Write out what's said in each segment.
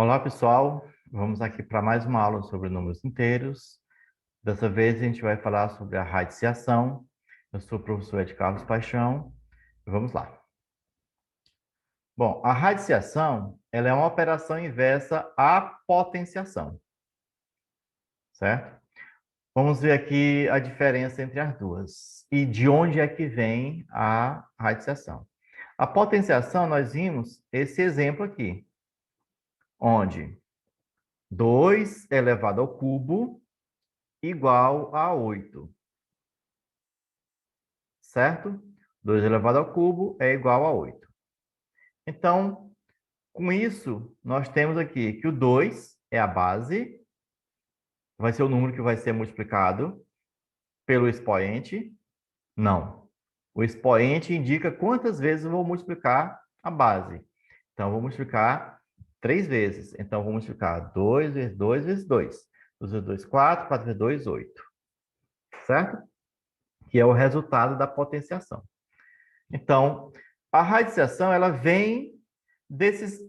Olá, pessoal. Vamos aqui para mais uma aula sobre números inteiros. Dessa vez a gente vai falar sobre a radiciação. Eu sou o professor Ed Carlos Paixão. Vamos lá. Bom, a radiciação, ela é uma operação inversa à potenciação, certo? Vamos ver aqui a diferença entre as duas e de onde é que vem a radiciação. A potenciação, nós vimos esse exemplo aqui, onde 2 elevado ao cubo igual a 8, certo? 2 elevado ao cubo é igual a 8. Então, com isso, nós temos aqui que o 2 é a base, vai ser o número que vai ser multiplicado pelo expoente. Não. O expoente indica quantas vezes eu vou multiplicar a base. Então, eu vou multiplicar 3 vezes. Então, eu vou multiplicar 2 vezes 2 vezes 2. 2 vezes 2, 4. 4 vezes 2, 8. Certo? Que é o resultado da potenciação. Então, a radiciação, ela vem desses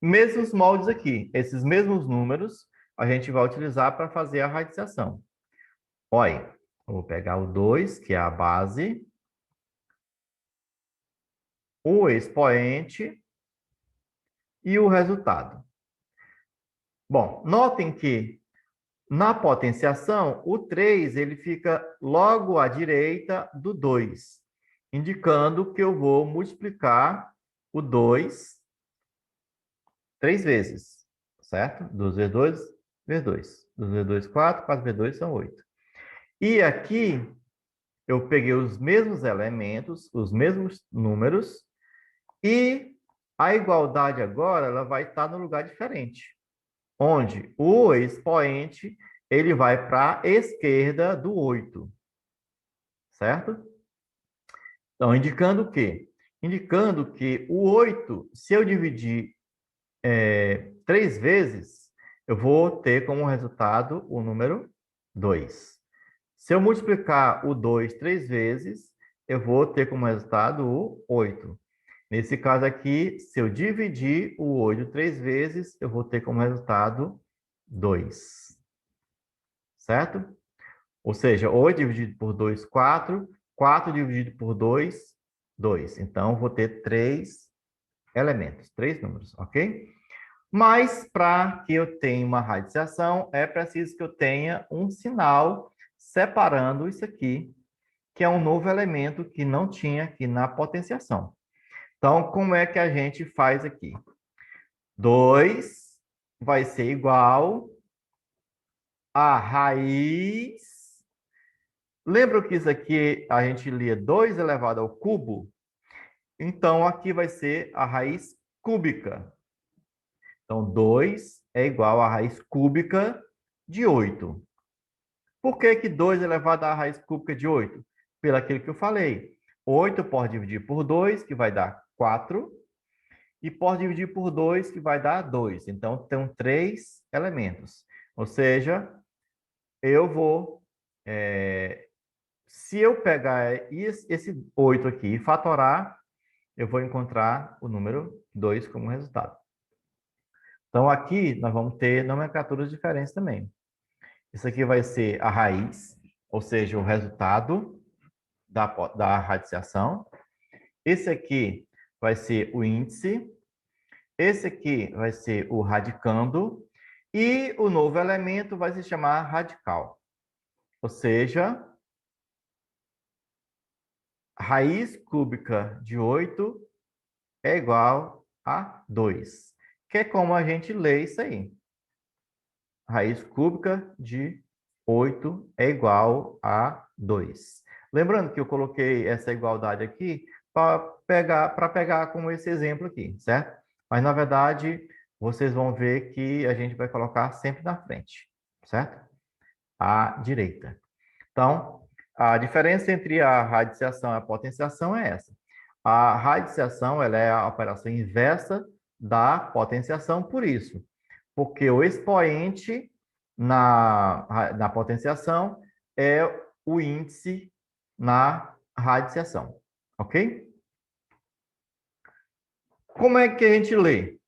mesmos moldes aqui. Esses mesmos números, a gente vai utilizar para fazer a radiciação. Olha, eu vou pegar o 2, que é a base, o expoente e o resultado. Bom, notem que na potenciação, o 3 ele fica logo à direita do 2, indicando que eu vou multiplicar o 2 3 vezes, certo? 2 vezes 2 vezes 2. 2 vezes 2, 4. 4 vezes 2 são 8. E aqui, eu peguei os mesmos elementos, os mesmos números, e a igualdade agora ela vai estar no lugar diferente, onde o expoente ele vai para a esquerda do 8, certo? Então, indicando o quê? Indicando que o 8, se eu dividir 3 vezes, eu vou ter como resultado o número 2. Se eu multiplicar o 2 3 vezes, eu vou ter como resultado o 8. Nesse caso aqui, se eu dividir o 8 3 vezes, eu vou ter como resultado 2. Certo? Ou seja, 8 dividido por 2, 4. 4 dividido por 2, 2. Então, eu vou ter 3 elementos, 3 números, ok? Mas, para que eu tenha uma radiciação, é preciso que eu tenha um sinal separando isso aqui, que é um novo elemento que não tinha aqui na potenciação. Então, como é que a gente faz aqui? 2 vai ser igual a raiz. Lembra que isso aqui a gente lia 2 elevado ao cubo? Então, aqui vai ser a raiz cúbica. Então, 2 é igual à raiz cúbica de 8. Por que que 2 elevado à raiz cúbica de 8? Pelo aquilo que eu falei. 8 pode dividir por 2, que vai dar 4. E pode dividir por 2, que vai dar 2. Então, tem 3 elementos. Ou seja, eu vou... se eu pegar esse 8 aqui e fatorar, eu vou encontrar o número 2 como resultado. Então, aqui nós vamos ter nomenclaturas diferentes também. Isso aqui vai ser a raiz, ou seja, o resultado da radiciação. Esse aqui vai ser o índice. Esse aqui vai ser o radicando. E o novo elemento vai se chamar radical. Ou seja, raiz cúbica de 8 é igual a 2. Que é como a gente lê isso aí. Raiz cúbica de 8 é igual a 2. Lembrando que eu coloquei essa igualdade aqui para pegar como esse exemplo aqui, certo? Mas, na verdade, vocês vão ver que a gente vai colocar sempre na frente, certo? À direita. Então, a diferença entre a radiciação e a potenciação é essa. A radiciação ela é a operação inversa da potenciação, por isso. Porque o expoente na potenciação é o índice na radiciação. Ok? Como é que a gente lê?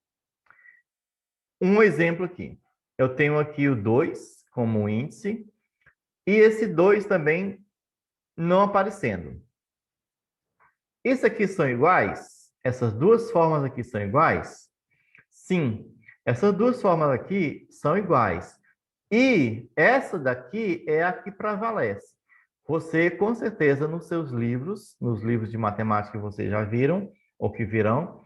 Um exemplo aqui. Eu tenho aqui o 2 como índice, e esse 2 também não aparecendo. Isso aqui são iguais? Essas duas formas aqui são iguais? Sim, essas duas formas aqui são iguais. E essa daqui é a que prevalece. Você, com certeza, nos seus livros, nos livros de matemática que vocês já viram, ou que virão,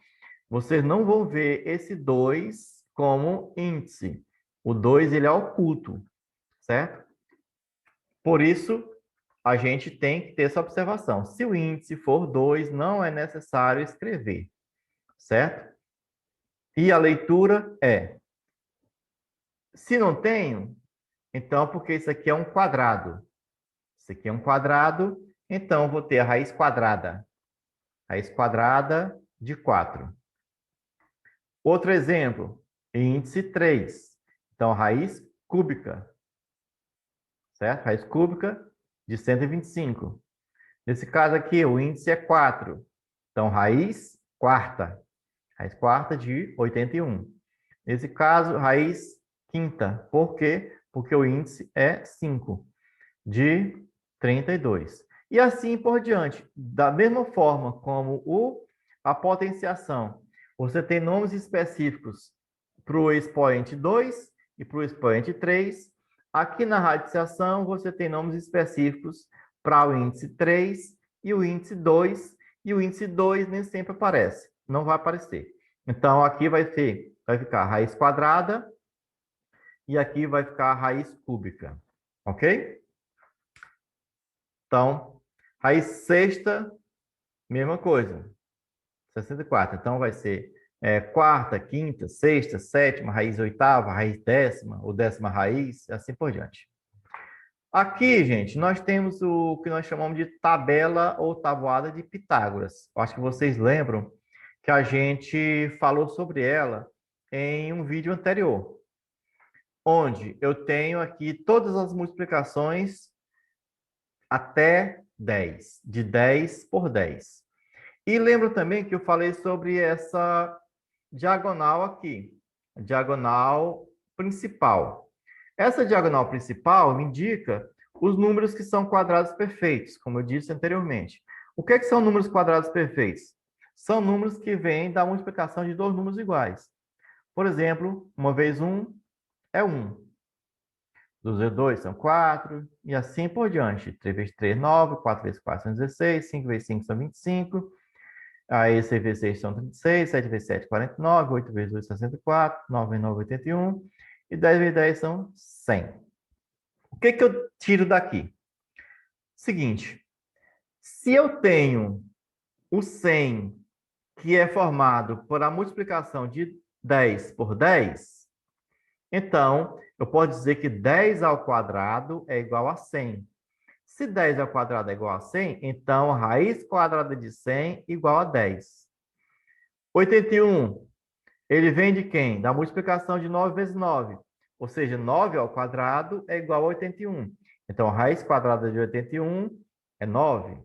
vocês não vão ver esse 2 como índice. O 2 ele é oculto, certo? Por isso, a gente tem que ter essa observação. Se o índice for 2, não é necessário escrever, certo? E a leitura é: se não tenho, então porque isso aqui é um quadrado. Isso aqui é um quadrado, então eu vou ter a raiz quadrada. Raiz quadrada de 4. Outro exemplo, índice 3. Então, raiz cúbica, certo? Raiz cúbica de 125. Nesse caso aqui, o índice é 4. Então, raiz quarta. Raiz quarta de 81. Nesse caso, raiz quinta. Por quê? Porque o índice é 5, de 32. E assim por diante. Da mesma forma como a potenciação, você tem nomes específicos para o expoente 2 e para o expoente 3. Aqui na radiciação, você tem nomes específicos para o índice 3 e o índice 2, e o índice 2 nem sempre aparece, não vai aparecer. Então, aqui vai ficar a raiz quadrada e aqui vai ficar a raiz cúbica, ok? Então, raiz sexta, mesma coisa, 64. Então, vai ser quarta, quinta, sexta, sétima, raiz oitava, raiz décima, ou décima raiz, assim por diante. Aqui, gente, nós temos o que nós chamamos de tabela ou tabuada de Pitágoras. Acho que vocês lembram que a gente falou sobre ela em um vídeo anterior, onde eu tenho aqui todas as multiplicações até 10, de 10 por 10. E lembro também que eu falei sobre essa diagonal aqui, a diagonal principal. Essa diagonal principal indica os números que são quadrados perfeitos, como eu disse anteriormente. O que são números quadrados perfeitos? São números que vêm da multiplicação de dois números iguais. Por exemplo, 1 vezes 1 é 1. 2 vezes 2 são 4, e assim por diante. 3 vezes 3, 9, 4 vezes 4 são 16, 5 vezes 5 são 25, aí 6 vezes 6 são 36, 7 vezes 7, 49, 8 vezes 8, 64, 9 vezes 9, 81, e 10 vezes 10 são 100. O que eu tiro daqui? Seguinte, se eu tenho o 100, que é formado por a multiplicação de 10 por 10, então, eu posso dizer que 10 ao quadrado é igual a 100. Se 10 ao quadrado é igual a 100, então a raiz quadrada de 100 igual a 10. 81, ele vem de quem? Da multiplicação de 9 vezes 9. Ou seja, 9 ao quadrado é igual a 81. Então, a raiz quadrada de 81 é 9.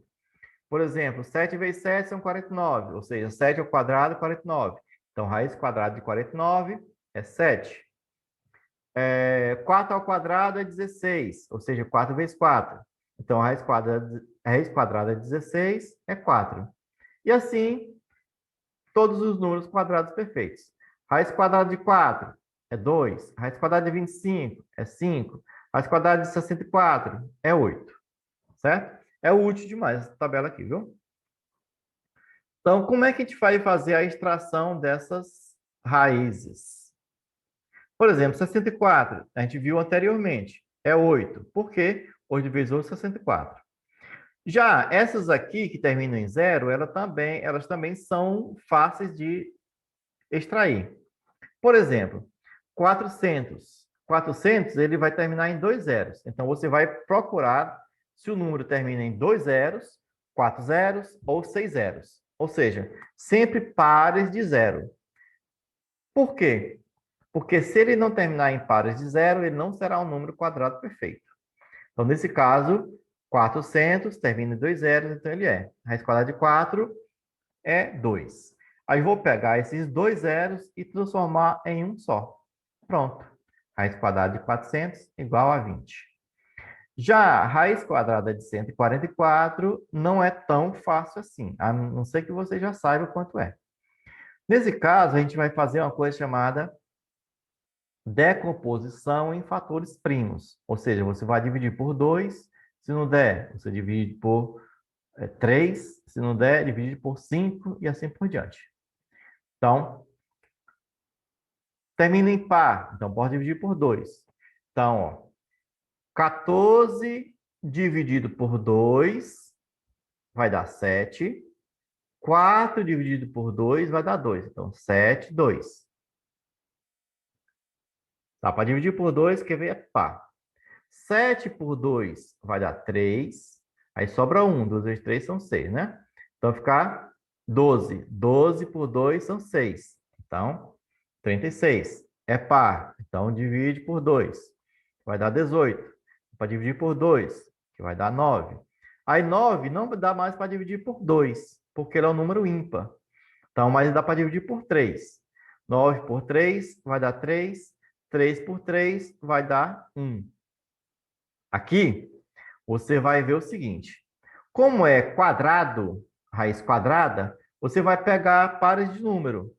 Por exemplo, 7 vezes 7 são 49. Ou seja, 7 ao quadrado é 49. Então, a raiz quadrada de 49 é 7. 4 ao quadrado é 16, ou seja, 4 vezes 4. Então, a raiz quadrada de 16 é 4. E assim, todos os números quadrados perfeitos. Raiz quadrada de 4 é 2. Raiz quadrada de 25 é 5. Raiz quadrada de 64 é 8. Certo? É útil demais essa tabela aqui, viu? Então, como é que a gente vai fazer a extração dessas raízes? Por exemplo, 64, a gente viu anteriormente, é 8. Por quê? 8 vezes 8 é 64. Já essas aqui, que terminam em zero, elas também são fáceis de extrair. Por exemplo, 400. 400, ele vai terminar em dois zeros. Então, você vai procurar se o número termina em dois zeros, 4 zeros ou 6 zeros. Ou seja, sempre pares de zero. Por quê? Porque se ele não terminar em pares de zero, ele não será um número quadrado perfeito. Então, nesse caso, 400 termina em dois zeros, então ele é. A raiz quadrada de 4 é 2. Aí vou pegar esses dois zeros e transformar em um só. Pronto. Raiz quadrada de 400 igual a 20. Já a raiz quadrada de 144 não é tão fácil assim, a não ser que você já saiba quanto é. Nesse caso, a gente vai fazer uma coisa chamada decomposição em fatores primos. Ou seja, você vai dividir por 2, se não der, você divide por 3, se não der, divide por 5 e assim por diante. Então, termina em par, então pode dividir por 2. Então, ó, 14 dividido por 2 vai dar 7. 4 dividido por 2 vai dar 2. Então, 7, 2. Dá para dividir por 2, que é par. 7 por 2 vai dar 3. Aí sobra 1. 2 vezes 3 são 6, né? Então, ficar 12. 12 por 2 são 6. Então, 36. É par. Então, divide por 2. Vai dar 18. Para dividir por 2, que vai dar 9. Aí 9 não dá mais para dividir por 2, porque ele é um número ímpar. Então, mas dá para dividir por 3. 9 por 3 vai dar 3. 3 por 3 vai dar 1. Aqui, você vai ver o seguinte. Como é quadrado, raiz quadrada, você vai pegar pares de número,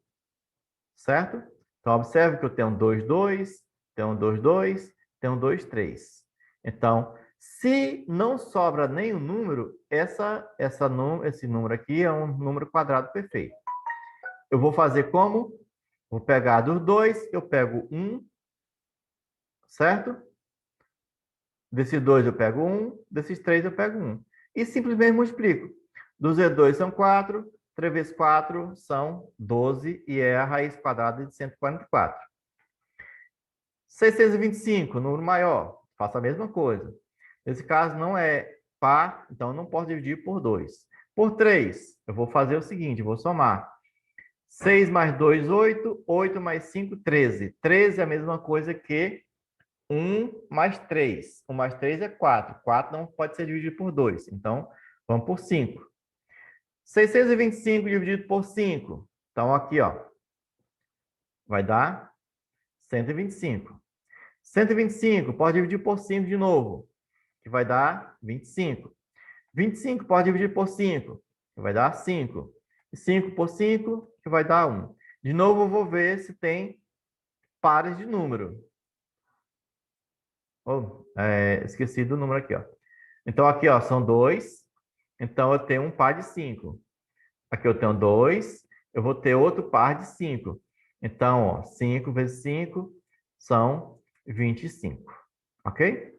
certo? Então, observe que eu tenho 2, 2, tenho 2, 2, tenho 2, 3. Então, se não sobra nenhum número, esse número aqui é um número quadrado perfeito. Eu vou fazer como? Vou pegar dos 2, eu pego 1, certo? Desses 2 eu pego 1, desses 3 eu pego 1. E simplesmente multiplico. 2 vezes 2 são 4, 3 vezes 4 são 12, e é a raiz quadrada de 144. 625, número maior, faço a mesma coisa. Nesse caso não é par, então eu não posso dividir por 2. Por 3, eu vou fazer o seguinte, eu vou somar. 6 mais 2, 8. 8 mais 5, 13. 13 é a mesma coisa que 1 mais 3. 1 mais 3 é 4. 4 não pode ser dividido por 2. Então, vamos por 5. 625 dividido por 5. Então, aqui, ó, vai dar 125. 125 pode dividir por 5 de novo, que vai dar 25. 25 pode dividir por 5, que vai dar 5. E 5 por 5, que vai dar 1. De novo, eu vou ver se tem pares de número. Oh, esqueci do número aqui, ó. Então, aqui, ó, são 2. Então, eu tenho um par de 5. Aqui eu tenho 2. Eu vou ter outro par de 5. Então, ó, 5 vezes 5 são 25. Ok?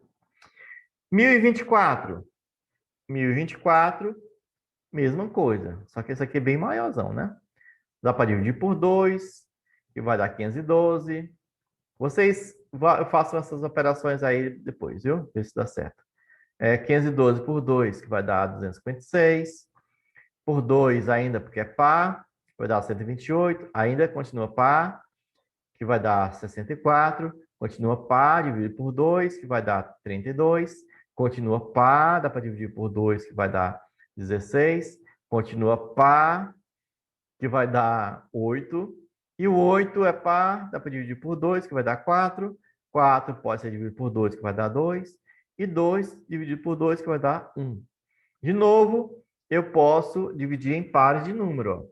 1024. 1024, mesma coisa. Só que esse aqui é bem maiorzão, né? Dá para dividir por 2, que vai dar 512. Vocês façam essas operações aí depois, viu? Ver se dá certo. 512 por 2, que vai dar 256. Por 2 ainda, porque é par, vai dar 128. Ainda continua par, que vai dar 64. Continua par, dividido por 2, que vai dar 32. Continua par, dá para dividir por 2, que vai dar 16. Continua par, que vai dar 8. E o 8 é par, dá para dividir por 2, que vai dar 4. 4 pode ser dividido por 2, que vai dar 2. E 2 dividido por 2, que vai dar 1. De novo, eu posso dividir em pares de número. Ó.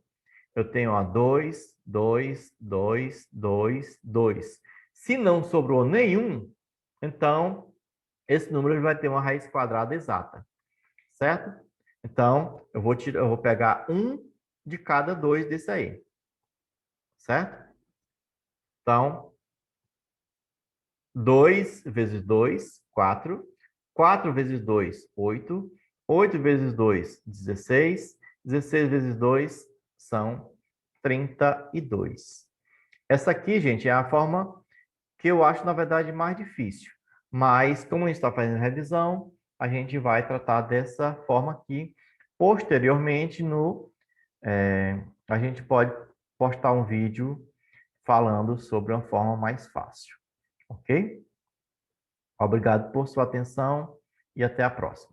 Eu tenho 2, 2, 2, 2, 2. Se não sobrou nenhum, então esse número vai ter uma raiz quadrada exata, certo? Então, eu vou pegar um de cada 2 desse aí, certo? Então, 2 vezes 2, 4. 4 vezes 2, 8. 8 vezes 2, 16. 16 vezes 2 são 32. Essa aqui, gente, é a forma que eu acho, na verdade, mais difícil. Mas, como a gente está fazendo revisão, a gente vai tratar dessa forma aqui. Posteriormente, a gente pode postar um vídeo falando sobre uma forma mais fácil. Ok? Obrigado por sua atenção e até a próxima.